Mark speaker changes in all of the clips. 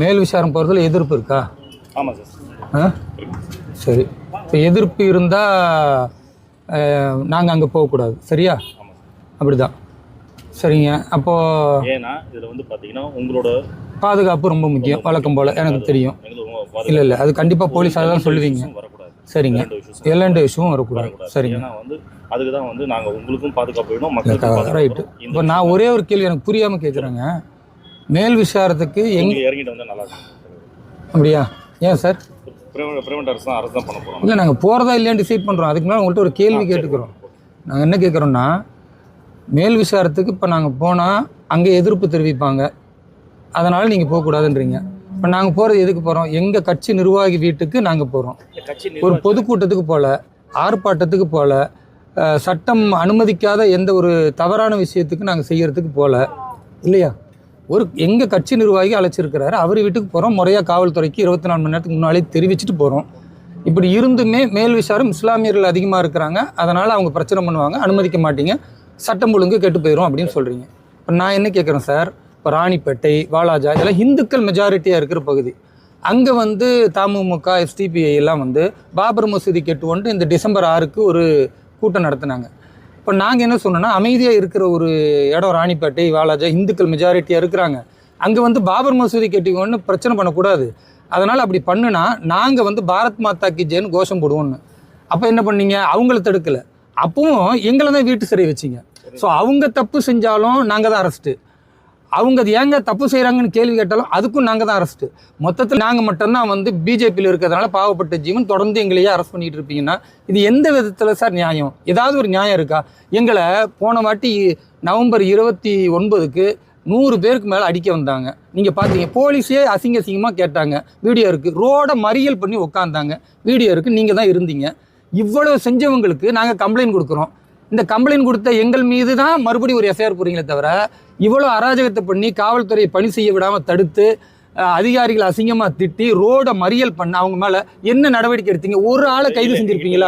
Speaker 1: மேல் விசாரணை போகிறதுல எதிர்ப்பு இருக்கா?
Speaker 2: ஆமாம் சார்.
Speaker 1: சரி, இப்போ எதிர்ப்பு இருந்தால் நாங்கள் அங்கே போகக்கூடாது, சரியா? அப்படிதான். சரிங்க. அப்போது
Speaker 2: ஏன்னா இதில் வந்து பார்த்தீங்கன்னா உங்களோட
Speaker 1: பாதுகாப்பு ரொம்ப முக்கியம், வழக்கம் போல் எனக்கு தெரியும். இல்லை இல்லை, அது கண்டிப்பாக போலீஸ் அதை தான் சொல்லுவீங்க. சரிங்க, எல்லா இஷ்யூவும் வரக்கூடாது. சரிங்க,
Speaker 2: வந்து அதுக்கு தான் வந்து நாங்கள் உங்களுக்கும் பாதுகாப்பு வேணும், மக்களுக்கும்.
Speaker 1: ரைட்டு. இப்போ நான் ஒரே ஒரு கேள்வி எனக்கு புரியாமல் கேட்குறேங்க. மேல் விசாரத்துக்கு
Speaker 2: இறங்கிட்டு வந்தால் நல்லா இருக்கும்.
Speaker 1: அப்படியா? ஏன் சார்?
Speaker 2: பிரைவேட் அரசு தான் பண்ண போகிறோம்.
Speaker 1: இல்லை, நாங்கள் போகிறதா இல்லையான்னு டிசைட் பண்ணுறோம். அதுக்கு மேலே உங்கள்கிட்ட ஒரு கேள்வி கேட்டுக்கிறோம். நாங்கள் என்ன கேட்குறோன்னா, மேல் விசாரத்துக்கு இப்போ நாங்கள் போனால் அங்கே எதிர்ப்பு தெரிவிப்பாங்க, அதனால் நீங்கள் போகக்கூடாதுன்றீங்க. இப்போ நாங்கள் போகிறது எதுக்கு போகிறோம்? எங்கள் கட்சி நிர்வாகி வீட்டுக்கு நாங்கள் போகிறோம். ஒரு பொதுக்கூட்டத்துக்கு போகல, ஆர்ப்பாட்டத்துக்கு போகல, சட்டம் அனுமதிக்காத எந்த ஒரு தவறான விஷயத்துக்கு நாங்கள் செய்கிறதுக்கு போகல, இல்லையா? ஒரு எங்கள் கட்சி நிர்வாகி அழைச்சிருக்கிறாரு, அவர் வீட்டுக்கு போகிறோம். முறையாக காவல்துறைக்கு 24 மணி நேரத்துக்கு முன்னாலே தெரிவிச்சுட்டு போகிறோம். இப்படி இருந்துமே மேல் விசாரம் இஸ்லாமியர்கள் அதிகமாக இருக்கிறாங்க, அதனால் அவங்க பிரச்சனை பண்ணுவாங்க, அனுமதிக்க மாட்டீங்க, சட்டம் ஒழுங்கு கெட்டு போயிடும் அப்படின்னு சொல்கிறீங்க. இப்போ நான் என்ன கேட்குறேன் சார், இப்போ ராணிப்பேட்டை, வாலாஜா இதெல்லாம் இந்துக்கள் மெஜாரிட்டியாக இருக்கிற பகுதி. அங்கே வந்து தமுமுக, எஸ்டிபிஐ எல்லாம் வந்து பாபர் மசூதி கெட்டுவோன்ட்டு இந்த டிசம்பர் 6க்கு ஒரு கூட்டம் நடத்தினாங்க. இப்போ நாங்கள் என்ன சொன்னோன்னா, அமைதியாக இருக்கிற ஒரு இடம் ராணிப்பேட்டை, வாலாஜா, இந்துக்கள் மெஜாரிட்டியாக இருக்கிறாங்க, அங்கே வந்து பாபர் மசூதி கெட்டிவோன்னு பிரச்சனை பண்ணக்கூடாது, அதனால் அப்படி பண்ணுனா நாங்கள் வந்து பாரத் மாதா கி ஜெய்ன்னு கோஷம் போடுவோன்னு. அப்போ என்ன பண்ணீங்க? அவங்கள தடுக்கலை, அப்பவும் எங்களை தான் வீட்டு சிறை வச்சிங்க. ஸோ அவங்க தப்பு செஞ்சாலும் நாங்கள் தான் அரெஸ்ட்டு, அவங்க அது ஏங்க தப்பு செய்கிறாங்கன்னு கேள்வி கேட்டாலும் அதுக்கும் நாங்கள் தான் அரெஸ்ட்டு. மொத்தத்தில் நாங்கள் மட்டும்தான் வந்து பிஜேபியில் இருக்கிறதுனால பாவப்பட்ட ஜீவன் தொடர்ந்து எங்களையே அரெஸ்ட் பண்ணிகிட்டு இருப்பீங்கன்னா இது எந்த விதத்தில் சார் நியாயம்? ஏதாவது ஒரு நியாயம் இருக்கா? எங்களை போன வாட்டி நவம்பர் 29க்கு 100 பேருக்கு மேலே அடிக்க வந்தாங்க, நீங்கள் பார்த்தீங்க. போலீஸே அசிங்கமாக கேட்டாங்க, வீடியோ இருக்குது. ரோடை மறியல் பண்ணி உக்காந்தாங்க, வீடியோ இருக்குது, நீங்கள் தான் இருந்தீங்க. இவ்வளோ செஞ்சவங்களுக்கு நாங்கள் கம்ப்ளைண்ட் கொடுக்குறோம். இந்த கம்ப்ளைண்ட் கொடுத்த எங்கள் மீது தான் மறுபடியும் ஒரு எஃப்ஐஆர் போகிறீங்களே தவிர, இவ்வளோ அராஜகத்தை பண்ணி காவல்துறையை பணி செய்ய விடாமல் தடுத்து அதிகாரிகள் அசிங்கமாக திட்டி ரோடை மறியல் பண்ண அவங்க மேலே என்ன நடவடிக்கை எடுத்தீங்க? ஒரு ஆளை கைது செஞ்சுருப்பீங்களா?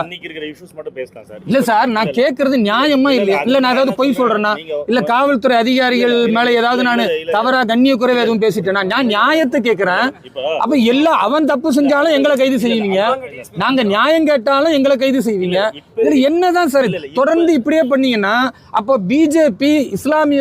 Speaker 1: இல்லை சார், நான் கேட்குறது நியாயமா இல்லையா? இல்லை நான் ஏதாவது பொய் சொல்கிறேன்னா, இல்லை காவல்துறை அதிகாரிகள் மேலே ஏதாவது நான் தவறாக கண்ணிய குறைவு எதுவும் பேசிட்டேன்னா? நான் நியாயத்தை கேட்குறேன். அப்போ எல்லாம் அவன் தப்பு செஞ்சாலும் எங்களை கைது செய்வீங்க, நாங்கள் நியாயம் கேட்டாலும் எங்களை கைது செய்வீங்க. இதில் என்னதான் சார் தொடர்ந்து இப்படியே பண்ணீங்கன்னா அப்போ பிஜேபி இஸ்லாமிய